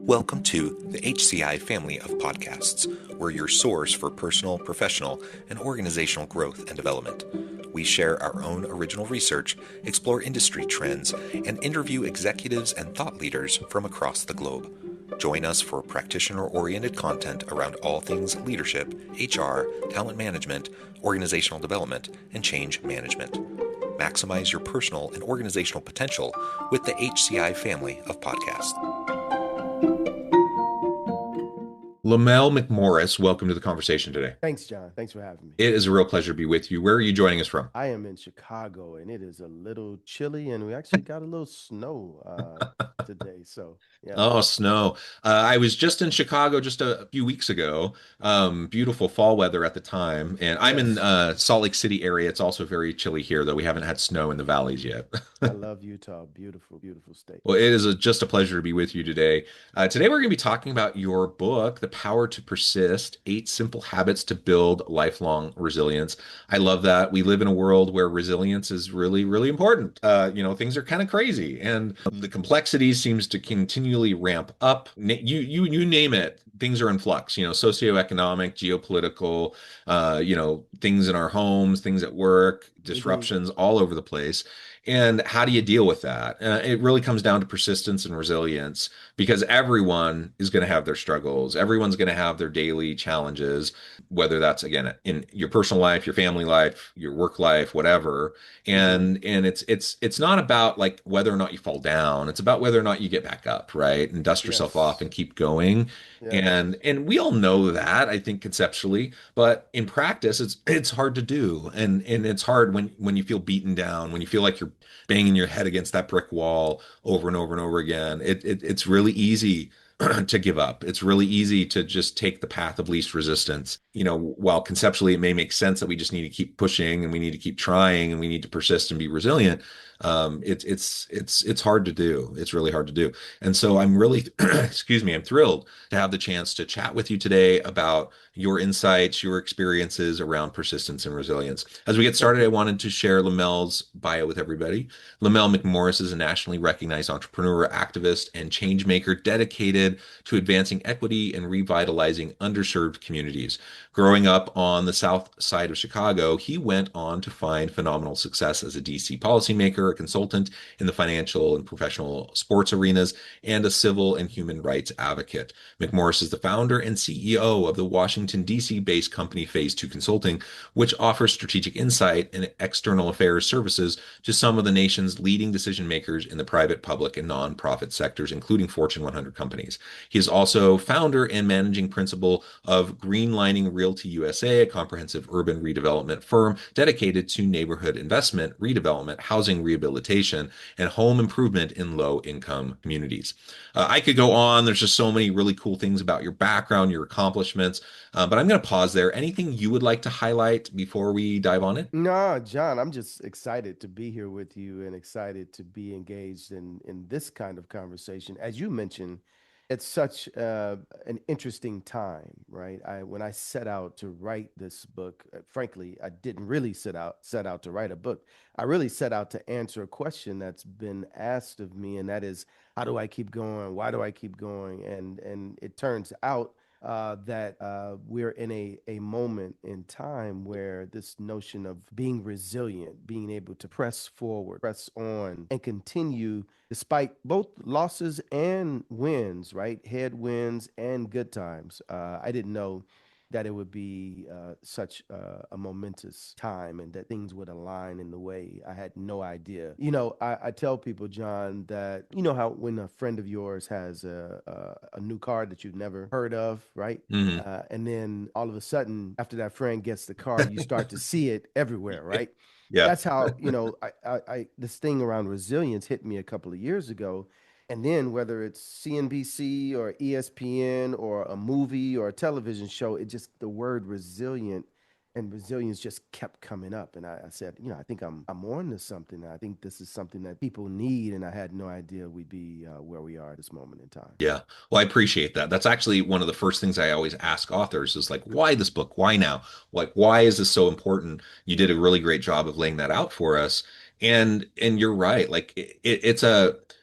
Welcome to the HCI family of podcasts. We're your source for personal, professional, and organizational growth and development. We share our own original research, explore industry trends, and interview executives and thought leaders from across the globe. Join us for practitioner-oriented content around all things leadership, HR, talent management, organizational development, and change management. Maximize your personal and organizational potential with the HCI family of podcasts. Lamell McMorris, welcome to the conversation today. Thanks, John. Thanks for having me. It is a real pleasure to be with you. Where are you joining us from? I am in Chicago, and it is a little chilly, and we actually got a little snow today. So, yeah. Oh, snow. I was just in Chicago just a few weeks ago. Beautiful fall weather at the time. And I'm in Yes. Salt Lake City area. It's also very chilly here, though we haven't had snow in the valleys yet. I love Utah. Beautiful, beautiful state. Well, it is just a pleasure to be with you today. Today, we're going to be talking about your book, The Power to Persist: 8 Simple Habits to Build Lifelong Resilience. I love that. We live in a world where resilience is really, really important. Things are kind of crazy, and the complexity seems to continually ramp up. You name it, things are in flux. Socioeconomic, geopolitical, things in our homes, things at work, disruptions all over the place. And how do you deal with that? It really comes down to persistence and resilience because everyone is going to have their struggles. Everyone's going to have their daily challenges, whether that's, again, in your personal life, your family life, your work life, whatever. And it's not about like whether or not you fall down. It's about whether or not you get back up, right? And dust yourself off Yes. and keep going. Yes. And we all know that, I think, conceptually, but in practice it's hard to do. And it's hard when you feel beaten down, when you feel like you're banging your head against that brick wall over and over and over again. It's really easy to give up. It's really easy to just take the path of least resistance. While conceptually it may make sense that we just need to keep pushing and we need to keep trying and we need to persist and be resilient. It's hard to do. It's really hard to do. And so I'm really, excuse me, I'm thrilled to have the chance to chat with you today about your insights, your experiences around persistence and resilience. As we get started, I wanted to share Lamell's bio with everybody. Lamell McMorris is a nationally recognized entrepreneur, activist, and change maker dedicated to advancing equity and revitalizing underserved communities. Growing up on the south side of Chicago, he went on to find phenomenal success as a DC policymaker, a consultant in the financial and professional sports arenas, and a civil and human rights advocate. McMorris is the founder and CEO of the Washington, D.C. based company Phase 2 Consulting, which offers strategic insight and external affairs services to some of the nation's leading decision makers in the private, public, and nonprofit sectors, including Fortune 100 companies. He is also founder and managing principal of Greenlining Realty USA, a comprehensive urban redevelopment firm dedicated to neighborhood investment, redevelopment, housing rehabilitation, and home improvement in low-income communities. I could go on. There's just so many really cool things about your background, your accomplishments, but I'm going to pause there. Anything you would like to highlight before we dive on it? No, John, I'm just excited to be here with you and excited to be engaged in this kind of conversation. As you mentioned, it's such an interesting time, right? When I set out to write this book, frankly, I didn't really set out to write a book. I really set out to answer a question that's been asked of me, and that is, how do I keep going? Why do I keep going? And it turns out that we're in a moment in time where this notion of being resilient, being able to press forward, press on, and continue despite both losses and wins, right? Headwinds and good times. I didn't know that it would be such a momentous time and that things would align in the way. I had no idea. I tell people, John, that you know how when a friend of yours has a new car that you've never heard of, right? Hmm. And then all of a sudden, after that friend gets the car, you start to see it everywhere, right? Yeah. That's how, this thing around resilience hit me a couple of years ago. And then whether it's CNBC or ESPN or a movie or a television show, it just the word resilient and resilience just kept coming up. And I said, I think I'm on to something. I think this is something that people need. And I had no idea we'd be where we are at this moment in time. Yeah. Well, I appreciate that. That's actually one of the first things I always ask authors is like, why this book? Why now? Like, why is this so important? You did a really great job of laying that out for us. And you're right. Like it's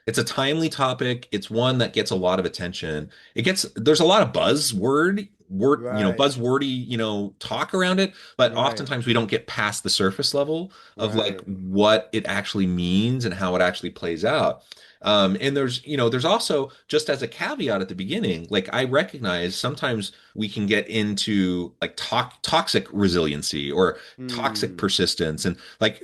It's a timely topic. It's one that gets a lot of attention. There's a lot of Right, buzzwordy, talk around it, but right, oftentimes we don't get past the surface level of like right. what it actually means and how it actually plays out. And there's also, just as a caveat at the beginning, like I recognize sometimes we can get into like toxic resiliency or toxic Hmm. persistence. And like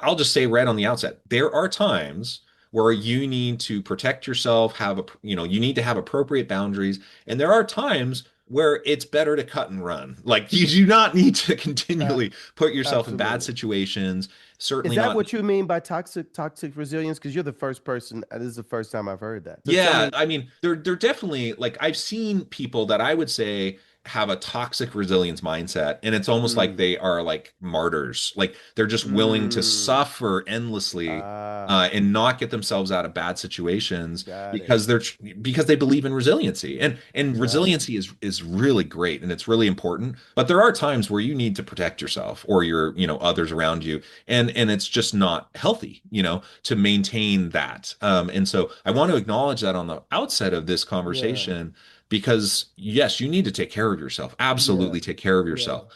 I'll just say right on the outset, there are times where you need to protect yourself, you need to have appropriate boundaries. And there are times where it's better to cut and run. Like you do not need to Uh, continually put yourself in bad Absolutely. situations. Is Certainly that not. what you mean by toxic resilience? Because you're the first person. This is the first time I've heard that. So tell Yeah, me. I mean, they're definitely like I've seen people that I would say have a toxic resilience mindset, and it's almost like Mm, they are like martyrs. Like they're just willing to mm, suffer endlessly ah, and not get themselves out of bad situations got it. because they believe in resiliency. And Got it. resiliency is really great and it's really important. But there are times where you need to protect yourself or others around you, and it's just not healthy, to maintain that. And so I want to acknowledge that on the outset of this Yeah. conversation because yes, you need to take care of yourself. Yeah. Absolutely take care of Yeah. yourself.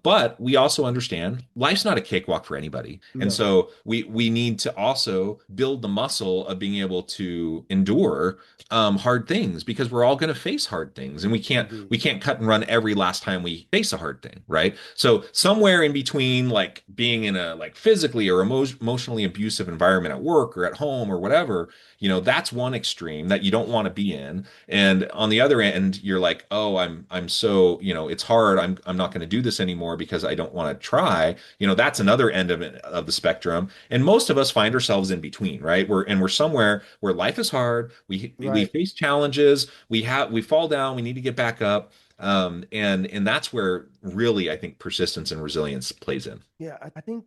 But we also understand life's not a cakewalk for anybody. And No, so we need to also build the muscle of being able to endure hard things because we're all going to face hard things and we can't indeed. we can't cut and run every last time we face a hard thing, right? So somewhere in between like being in a like physically or emotionally abusive environment at work or at home or whatever, that's one extreme that you don't want to be in. And on the other end, you're like, oh, I'm so, it's hard. I'm not going to do this anymore because I don't want to try. That's another end of the spectrum. And most of us find ourselves in between, right? We're somewhere where life is hard. We Right. face challenges. We fall down. We need to get back up. And that's where really I think persistence and resilience plays in. Yeah, I think,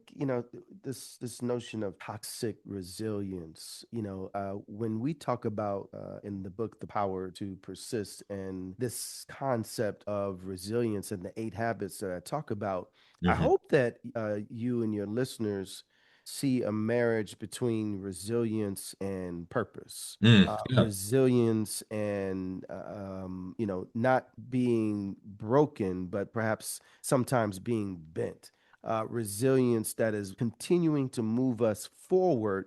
this notion of toxic resilience, when we talk about in the book The Power to Persist and this concept of resilience and the 8 habits that I talk about, I Hmm. hope that you and your listeners see a marriage between resilience and purpose. Yeah. Resilience and not being broken, but perhaps sometimes being bent. Resilience that is continuing to move us forward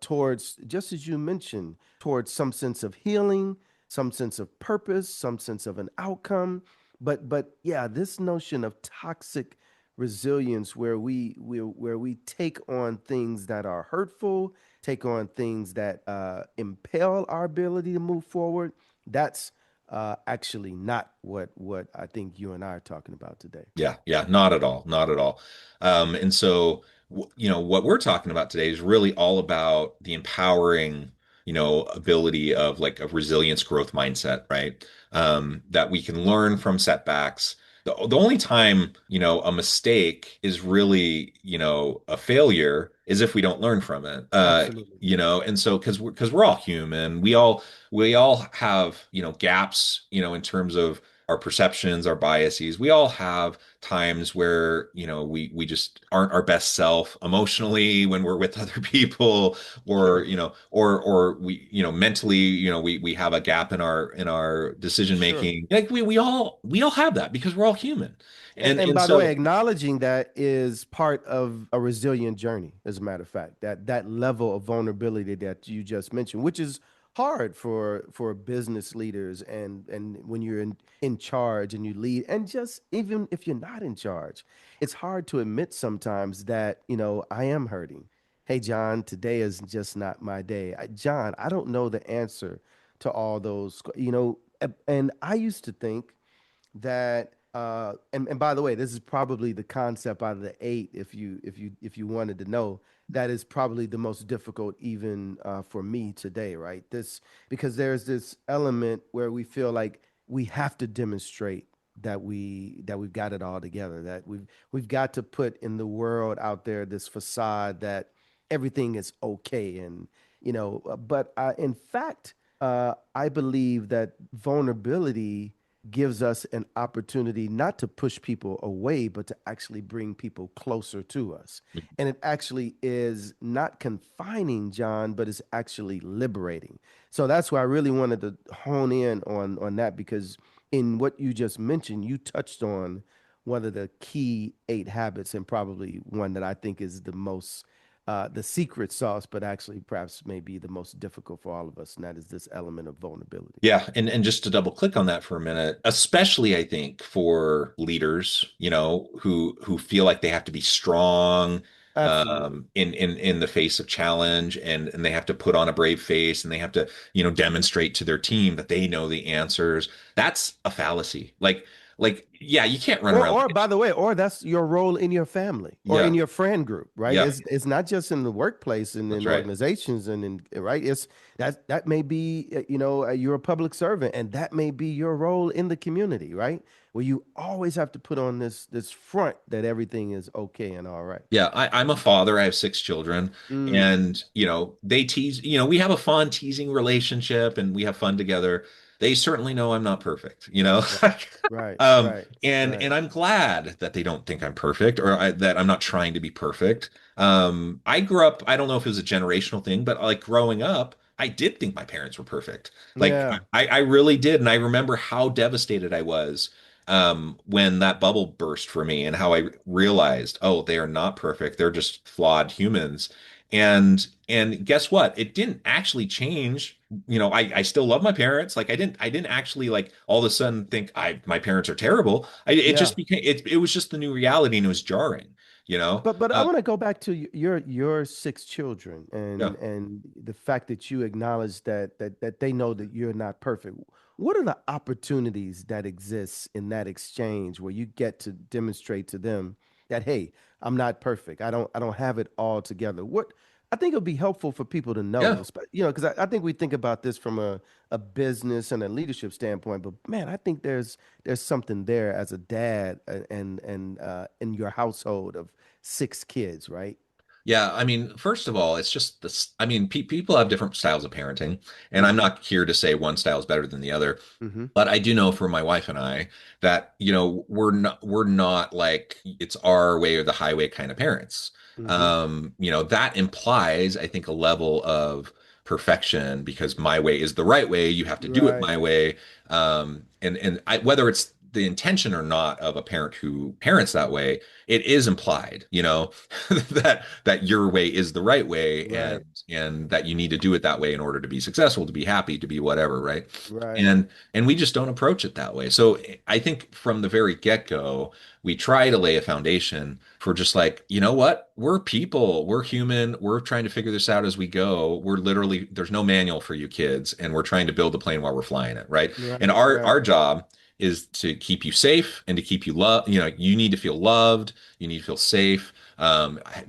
towards, just as you mentioned, towards some sense of healing, some sense of purpose, some sense of an outcome. But yeah, this notion of toxic resilience, where we take on things that are hurtful, take on things that impel our ability to move forward. That's actually not what I think you and I are talking about today. Yeah, yeah, not at all, not at all. And so, what we're talking about today is really all about the empowering, ability of like a resilience growth mindset, right? That we can learn from setbacks. The only time, a mistake is really, a failure is if we don't learn from it. Absolutely. And so because we're all human, we all have, gaps, in terms of our perceptions, our biases. We all have times where, we just aren't our best self emotionally when we're with other people, or, Sure. we, mentally, we have a gap in our decision Sure. making. Like we all have that because we're all human. And, And and and by the way, so acknowledging that is part of a resilient journey, as a matter of fact, that level of vulnerability that you just mentioned, which is hard for business leaders and when you're in charge and you lead, and just even if you're not in charge, it's hard to admit sometimes that, I am hurting. Hey, John, today is just not my day. John, I don't know the answer to all those, and I used to think that and by the way, this is probably the concept out of the 8, if you wanted to know, that is probably the most difficult even for me today, right? This, because there's this element where we feel like we have to demonstrate that we've got it all together, that we've got to put in the world out there this facade that everything is okay. And but in fact, I believe that vulnerability gives us an opportunity not to push people away, but to actually bring people closer to us. And it actually is not confining, John, but it's actually liberating. So that's why I really wanted to hone in on that, because in what you just mentioned, you touched on one of the key 8 habits, and probably one that I think is the most the secret sauce, but actually perhaps maybe the most difficult for all of us, and that is this element of vulnerability. Yeah, and just to double click on that for a minute, especially I think for leaders, who feel like they have to be strong Absolutely. in the face of challenge, and they have to put on a brave face, and they have to, demonstrate to their team that they know the answers. That's a fallacy. Like yeah, you can't run around Or like by the way, or that's your role in your family or in yeah, your friend group, right? yeah, It's not just in the workplace and that's in right. organizations and in right. It's that may be you're a public servant, and that may be your role in the community, right? Where you always have to put on this front that everything is okay and all right. Yeah, I'm a father. I have 6 children, Mm, and they tease. We have a fun teasing relationship, and we have fun together. They certainly know I'm not perfect. right, right, um, right, and right. I'm glad that they don't think I'm perfect, or that I'm not trying to be perfect. I grew up. I don't know if it was a generational thing, but like growing up, I did think my parents were perfect. Like Yeah, I really did, and I remember how devastated I was when that bubble burst for me, and how I realized, oh, they are not perfect. They're just flawed humans. And guess what? It didn't actually change. I still love my parents. Like I didn't actually like all of a sudden think my parents are terrible. It yeah. just became it was just the new reality, and it was jarring, you know? But I Uh, want to go back to your 6 children yeah. and the fact that you acknowledge that they know that you're not perfect. What are the opportunities that exist in that exchange where you get to demonstrate to them that, hey, I'm not perfect. I don't have it all together. What I think it would be helpful for people to know, Yeah. because I think we think about this from a business and a leadership standpoint, but man, I think there's something there as a dad and in your household of 6 kids, right? Yeah, I mean, first of all, it's just this. I mean, people have different styles of parenting, and I'm Mm-hmm. not here to say one style is better than the other. Mm-hmm. But I do know for my wife and I that, we're not like it's our way or the highway kind of parents. Mm-hmm. That implies, I think, a level of perfection, because my way is the right way. You have to do it Right. my way. Whether it's the intention or not of a parent who parents that way, it is implied, that your way is the right way, and Right. that you need to do it that way in order to be successful, to be happy, to be whatever, right? Right. And we just don't approach it that way. So I think from the very get-go, we try to lay a foundation for just like, you know what? We're people, we're human, we're trying to figure this out as we go. We're literally, there's no manual for you kids, and we're trying to build a plane while we're flying it, right? And Right. our Right. job is to keep you safe and to keep you love. You need to feel loved, you need to feel safe.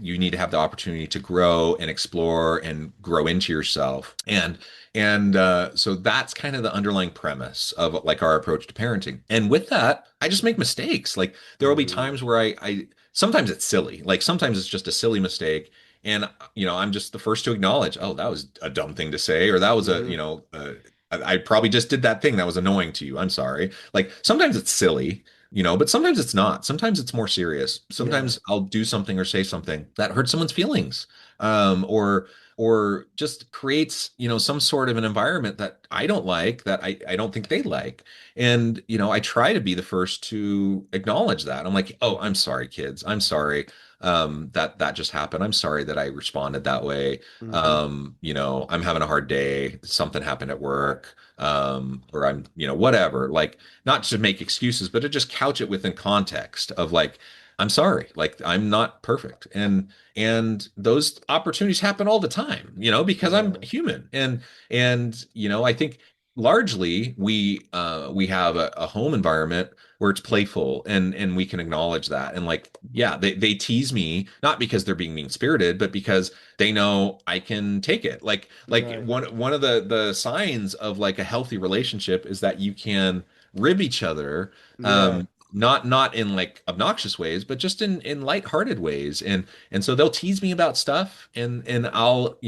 You need to have the opportunity to grow and explore and grow into yourself. So that's kind of the underlying premise of like our approach to parenting. And with that, I just make mistakes. Like there will be Mm. times where I sometimes it's silly. Like sometimes it's just a silly mistake. And I'm just the first to acknowledge, oh, that was a dumb thing to say, or that was Mm-hmm. I probably just did that thing that was annoying to you. I'm sorry. Like sometimes it's silly, but sometimes it's not. Sometimes it's more serious. Yeah. Sometimes I'll do something or say something that hurts someone's feelings, or just creates, some sort of an environment that I don't like, that I don't think they like. And, I try to be the first to acknowledge that. I'm like, oh, I'm sorry, kids. I'm sorry that just happened. I'm sorry that I responded that way. Mm-hmm. I'm having a hard day. Something happened at work. Or I'm, whatever. Like, not to make excuses, but to just couch it within context of like, I'm sorry, like I'm not perfect. And those opportunities happen all the time, because I'm Yeah. human. I think largely we have a home environment where it's playful, and we can acknowledge that. And like, yeah, they tease me not because they're being mean-spirited, but because they know I can take it. Like Right. one of the signs of like a healthy relationship is that you can rib each other Yeah. um not in like obnoxious ways, but just in lighthearted ways. And so they'll tease me about stuff, and I'll,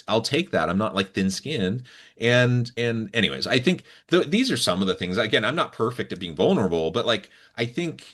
I'll take that. I'm not like thin-skinned. And anyways, I think these are some of the things. Again, I'm not perfect at being vulnerable, but like I think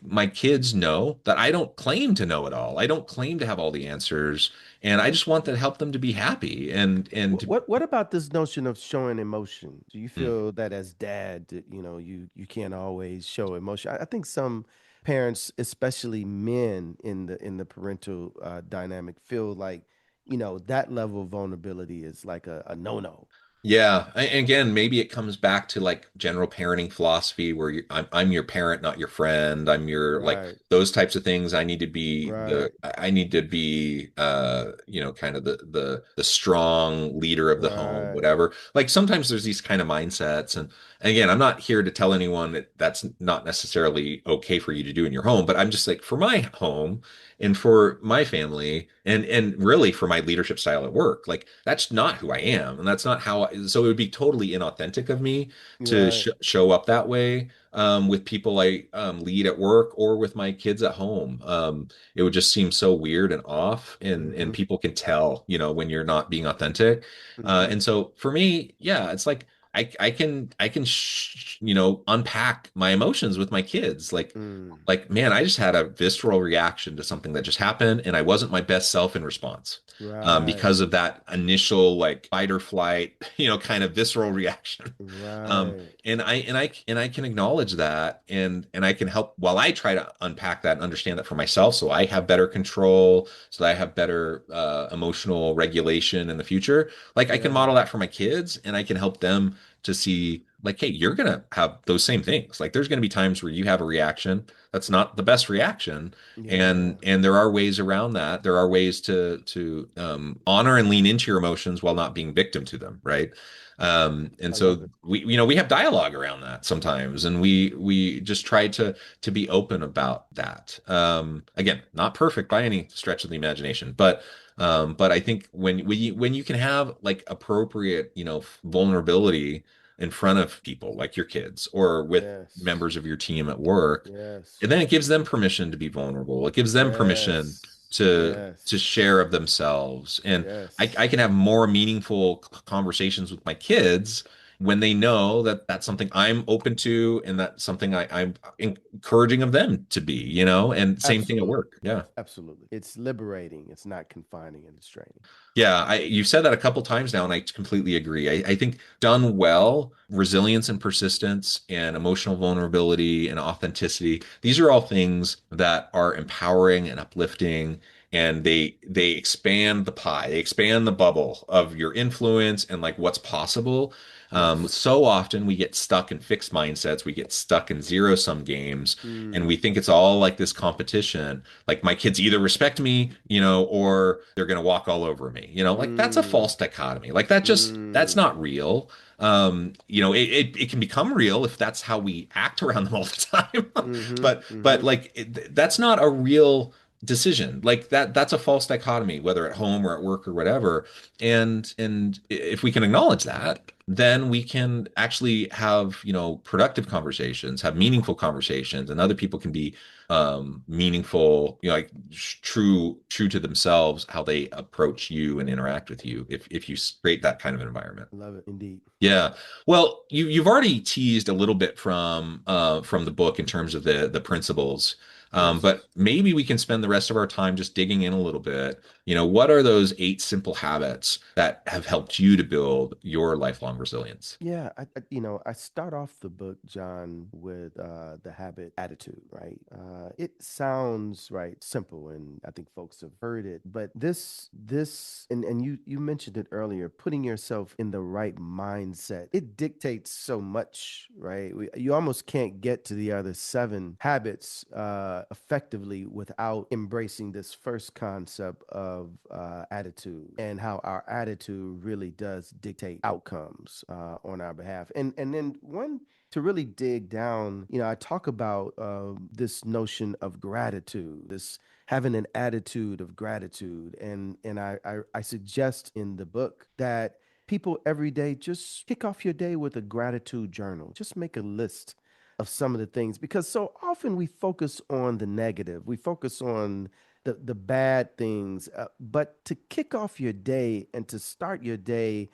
my kids know that I don't claim to know it all. I don't claim to have all the answers, and I just want to help them to be happy and What about this notion of showing emotion? Do you Mm. feel that as dad, that, you can't always show emotion? I think some parents, especially men in the parental dynamic, feel like, that level of vulnerability is like a no-no. Yeah, and again, maybe it comes back to like general parenting philosophy where I'm your parent, not your friend. I'm your like Right, those types of things. right, I need to be kind of the strong leader of the home, right. whatever. Like sometimes there's these kind of mindsets, and again, I'm not here to tell anyone that that's not necessarily okay for you to do in your home, but I'm just like for my home and for my family and really for my leadership style at work, like that's not who I am, and that's not how so it would be totally inauthentic of me to Right. show up that way with people I lead at work or with my kids at home. It would just seem so weird and off, and Mm-hmm. people can tell, when you're not being authentic. Mm-hmm. And so for me, yeah, it's like I can unpack my emotions with my kids. Mm. Like, man, I just had a visceral reaction to something that just happened, and I wasn't my best self in response, Right. because of that initial like fight or flight, kind of visceral reaction. Right. And I can acknowledge that, and I can help while I try to unpack that and understand that for myself, so I have better control, so that I have better emotional regulation in the future. Like I can Yeah. model that for my kids, and I can help them to see like, hey, you're gonna have those same things. Like there's gonna be times where you have a reaction that's not the best reaction, Yeah. and there are ways around that. There are ways to honor and lean into your emotions while not being victim to them, right? And I love so it. we have dialogue around that sometimes, and we just try to be open about that. Again, not perfect by any stretch of the imagination, but I think when you can have like appropriate, vulnerability in front of people like your kids or with Yes. members of your team at work, and Yes. then it gives them permission to be vulnerable. It gives them permission Yes. to Yes. share of themselves. And I Yes. can have more meaningful conversations with my kids when they know that that's something I'm open to, and that's something I'm encouraging of them to be, and same thing at Absolutely. work. Yeah. Absolutely. It's liberating. It's not confining and restraining. Yeah, you've said that a couple times now, and I completely agree. I think done well, resilience and persistence and emotional vulnerability and authenticity, these are all things that are empowering and uplifting, and they expand the pie, they expand the bubble of your influence and like what's possible. Yes. So often we get stuck in fixed mindsets, we get stuck in zero-sum games, and Mm. we think it's all like this competition, like my kids either respect me, or they're going to walk all over me, like that's a Mm. false dichotomy. Like that's Mm. not real. It can become real if that's how we act around them all the time. Mm-hmm. But Mm-hmm. like that's not a real decision. Like that's a false dichotomy, whether at home or at work or whatever. And if we can acknowledge that, then we can actually have, productive conversations, have meaningful conversations, and other people can be meaningful, like true to themselves, how they approach you and interact with you if you create that kind of environment. Love it. Indeed. Yeah. Well, you've already teased a little bit from the book in terms of the principles. Yes. But maybe we can spend the rest of our time just digging in a little bit. What are those 8 simple habits that have helped you to build your lifelong resilience? Yeah, I start off the book, John, with the habit attitude, right? It sounds right, simple, and I think folks have heard it, but and you mentioned it earlier, putting yourself in the right mindset, it dictates so much, right? You almost can't get to the other 7 habits effectively without embracing this first concept of attitude and how our attitude really does dictate outcomes on our behalf. And then one to really dig down, I talk about this notion of gratitude, this having an attitude of gratitude, and I suggest in the book that people every day just kick off your day with a gratitude journal. Just make a list of some of the things, because so often we focus on the negative, we focus on the bad things, but to kick off your day and to start your day,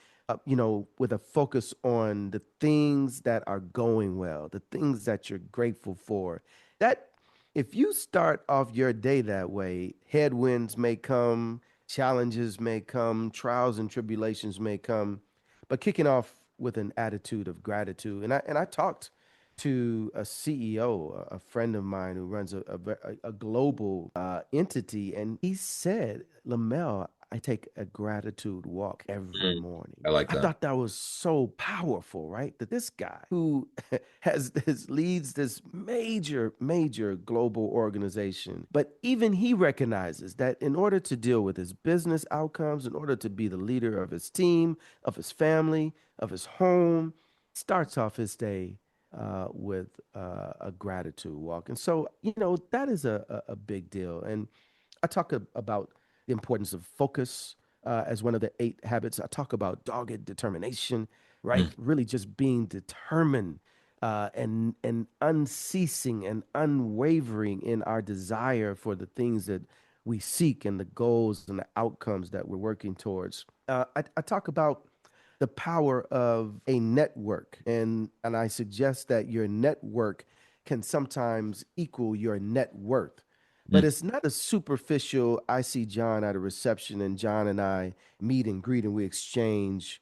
with a focus on the things that are going well, the things that you're grateful for. That if you start off your day that way, headwinds may come, challenges may come, trials and tribulations may come, but kicking off with an attitude of gratitude. And I talked to a CEO, a friend of mine who runs a global entity, and he said, "Lamell, I take a gratitude walk every Mm. morning." I like I that. thought that was so powerful, right? That this guy who leads this major global organization, but even he recognizes that in order to deal with his business outcomes, in order to be the leader of his team, of his family, of his home, starts off his day with a gratitude walk. And so, that is a big deal. And I talk about the importance of focus as one of the 8 habits. I talk about dogged determination, right? Mm. Really just being determined and unceasing and unwavering in our desire for the things that we seek and the goals and the outcomes that we're working towards. I talk about the power of a network, and I suggest that your network can sometimes equal your net worth. But Mm. it's not a superficial, I see John at a reception and John and I meet and greet and we exchange,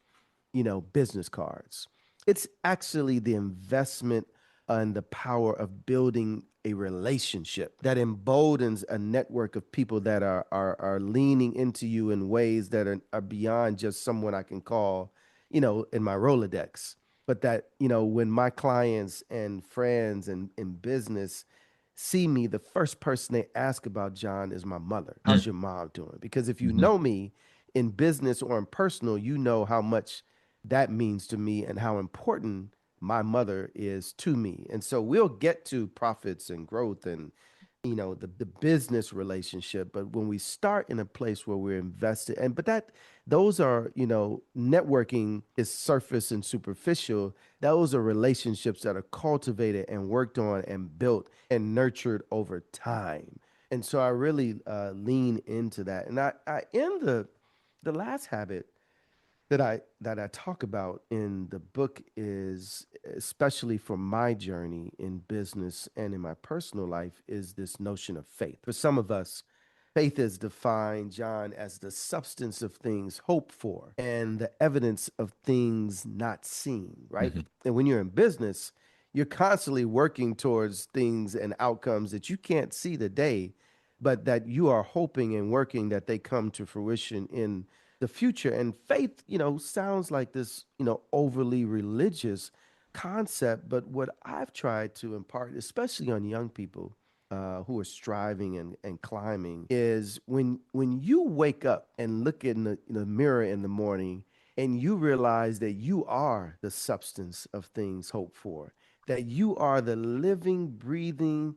business cards. It's actually the investment and the power of building a relationship that emboldens a network of people that are leaning into you in ways that are beyond just someone I can call, in my Rolodex. But that, when my clients and friends and in business see me, the first person they ask about, John, is my mother. How's Mm. your mom doing? Because if you Mhm. know me in business or in personal, you know how much that means to me and how important my mother is to me. And so we'll get to profits and growth and the business relationship, but when we start in a place where we're invested, and but that those are, networking is surface and superficial. Those are relationships that are cultivated and worked on and built and nurtured over time. And so I really lean into that. And I in the last habit that I talk about in the book is, especially for my journey in business and in my personal life, is this notion of faith. For some of us, faith is defined, John, as the substance of things hoped for and the evidence of things not seen, right? Mhm. And when you're in business, you're constantly working towards things and outcomes that you can't see today, but that you are hoping and working that they come to fruition in the future. And faith, sounds like this, overly religious concept. But what I've tried to impart, especially on young people who are striving and climbing, is when you wake up and look in the mirror in the morning and you realize that you are the substance of things hoped for, that you are the living, breathing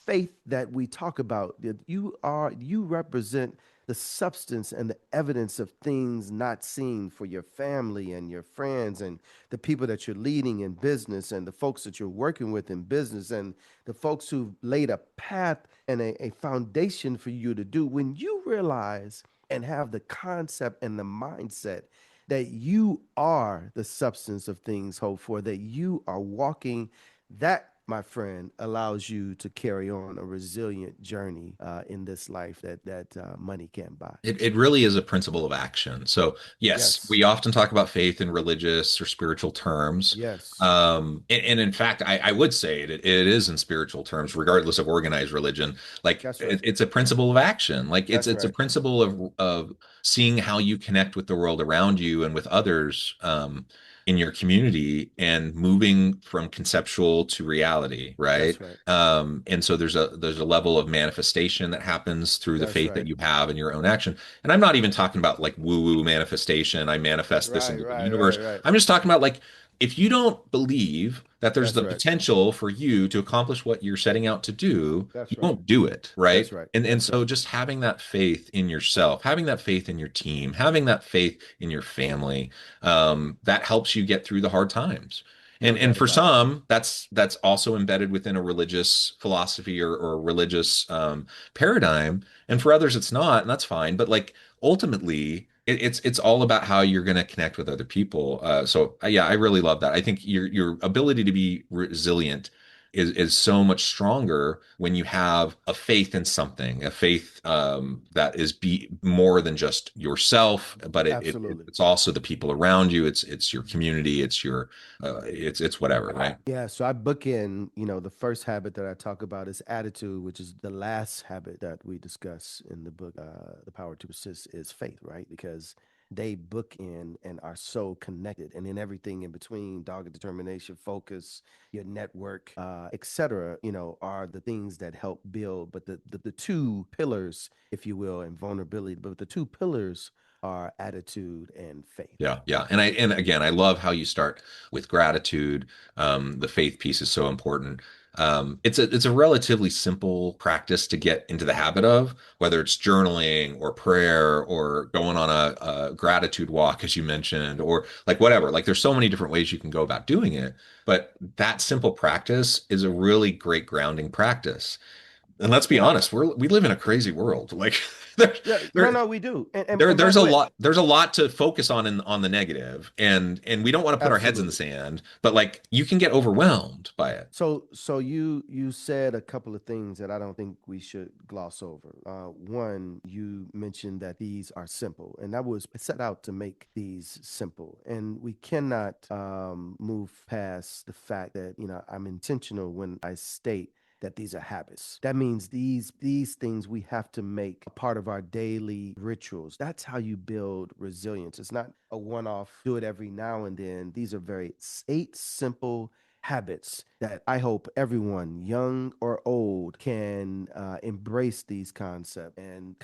faith that we talk about, that you represent the substance and the evidence of things not seen for your family and your friends and the people that you're leading in business and the folks that you're working with in business and the folks who've laid a path and a foundation for you to do. When you realize and have the concept and the mindset that you are the substance of things hoped for, that you are walking, that, my friend, allows you to carry on a resilient journey in this life that money can't buy. It really is a principle of action. So, yes, Yes. we often talk about faith in religious or spiritual terms. Yes. And in fact, I would say it is in spiritual terms, regardless of organized religion. Like That's right. it's a principle of action. Like it's That's it's a right. principle of seeing how you connect with the world around you and with others in your community and moving from conceptual to reality, right? That's right. And so there's a level of manifestation that happens through the That's faith that right. you have in your own action. And I'm not even talking about like woo-woo manifestation. I manifest this Right, into the right, right, universe. right. I'm just talking about like if you don't believe that there's That's the right. potential for you to accomplish what you're setting out to do, you That's right. won't do it, That's right? right. And That's so right. just having that faith in yourself, having that faith in your team, having that faith in your family, that helps you get through the hard times. No And doubt for about it. some, that's also embedded within a religious philosophy or religious paradigm. And for others, it's not, and that's fine. But like ultimately, it's all about how you're going to connect with other people. Yeah, I really love that. I think your ability to be resilient is so much stronger when you have a faith in something, a faith that is be more than just yourself, but Absolutely. it's also the people around you. It's your community. It's your it's whatever, right? Yeah, so I book in, the first habit that I talk about is attitude, which is the last habit that we discuss in the book, The Power to Persist, is faith, right? Because they book in and are so connected. And then everything in between, dogged determination, focus, your network, etc., are the things that help build. But the two pillars, if you will, and vulnerability, but the two pillars are attitude and faith. Yeah, yeah. And again, I love how you start with gratitude. The faith piece is so important. It's a relatively simple practice to get into the habit of, whether it's journaling or prayer or going on a gratitude walk, as you mentioned, or like whatever. Like there's so many different ways you can go about doing it, but that simple practice is a really great grounding practice. And let's be honest, we live in a crazy world. Like there, Yeah, no, there no, we do. And by there's the a way, lot to focus on the negative, and we don't want to put our heads in the absolutely. sand, but like you can get overwhelmed by it. So you said a couple of things that I don't think we should gloss over. One, you mentioned that these are simple, and that was set out to make these simple, and we cannot move past the fact that I'm intentional when I state that these are habits. That means these things we have to make a part of our daily rituals. That's how you build resilience. It's not a one-off, do it every now and then. These are very eight simple habits that I hope everyone, young or old, can embrace these concepts and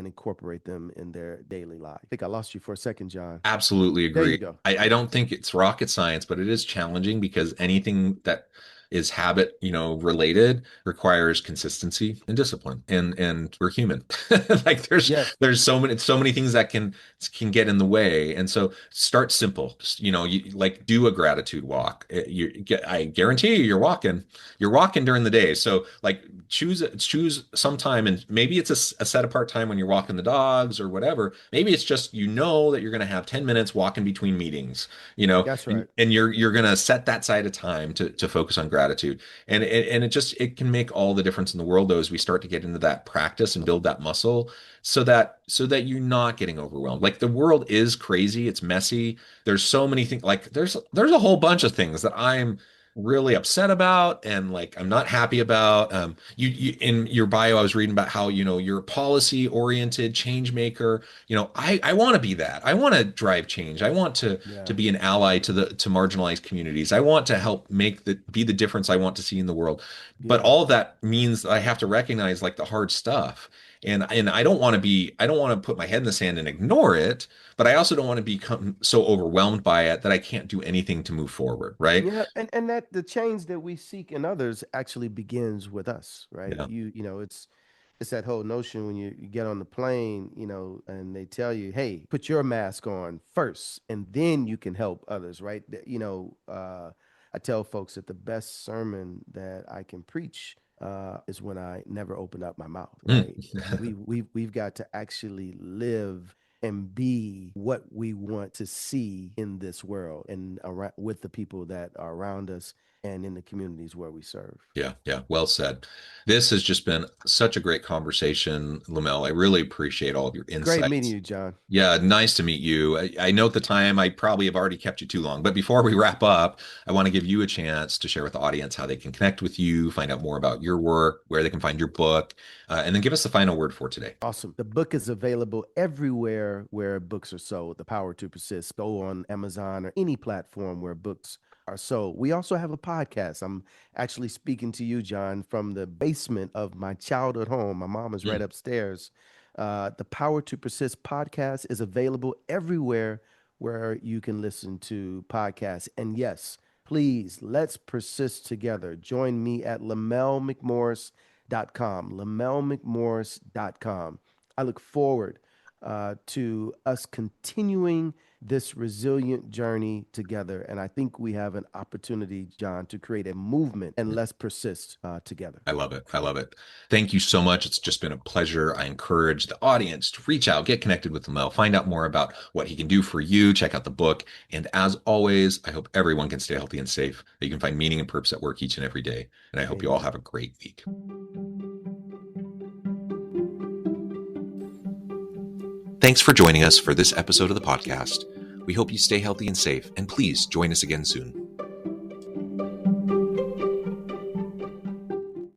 incorporate them in their daily life. I think I lost you for a second, John. Absolutely There you agree. go. I don't think it's rocket science, but it is challenging because anything that is habit, related requires consistency and discipline. And we're human. Like Yes. there's so many things that can get in the way. And so start simple. Just, you like do a gratitude walk. I guarantee you you're walking during the day. So like choose some time, and maybe it's a set apart time when you're walking the dogs or whatever. Maybe it's just that you're going to have 10 minutes walking between meetings, That's and, right. and you're going to set that side of time to focus on gratitude. And it can make all the difference in the world though as we start to get into that practice and build that muscle so that you're not getting overwhelmed. Like the world is crazy, it's messy. There's so many things, like there's a whole bunch of things that I'm really upset about and like I'm not happy about. You in your bio, I was reading about how you're a policy oriented change maker. I want to be that. I want to drive change. I want to Yeah. be an ally to marginalized communities. I want to help be the difference I want to see in the world. But Yeah. all of that means I have to recognize like the hard stuff. And I don't want to put my head in the sand and ignore it, but I also don't want to become so overwhelmed by it that I can't do anything to move forward, right? Yeah, and that the change that we seek in others actually begins with us, right? Yeah. It's that whole notion when you get on the plane, and they tell you, "Hey, put your mask on first, and then you can help others," right? I tell folks that the best sermon that I can preach is when I never open up my mouth, Mm. right? We've got to actually live and be what we want to see in this world and around, with the people that are around us and in the communities where we serve. Yeah, yeah, well said. This has just been such a great conversation, Lamell. I really appreciate all of your Great meeting insights. you, John. Yeah, nice to meet you. I note the time. I probably have already kept you too long, but before we wrap up, I want to give you a chance to share with the audience how they can connect with you, find out more about your work, where they can find your book, and then give us the final word for today. Awesome. The book is available everywhere where books are sold. The Power to Persist. Go on Amazon or any platform where books are sold. We also have a podcast. I'm actually speaking to you, John, from the basement of my childhood home. My mom is right Mm. upstairs. The Power to Persist podcast is available everywhere where you can listen to podcasts. And yes, please, let's persist together. Join me at lamellmcmorris.com. I look forward to us continuing this resilient journey together. And I think we have an opportunity, John, to create a movement, and let's persist together. I love it. I love it. Thank you so much. It's just been a pleasure. I encourage the audience to reach out, get connected with Lamell, find out more about what he can do for you, check out the book. And as always, I hope everyone can stay healthy and safe, that you can find meaning and purpose at work each and every day. And I hope you all have a great week. Thanks for joining us for this episode of the podcast. We hope you stay healthy and safe, and please join us again soon.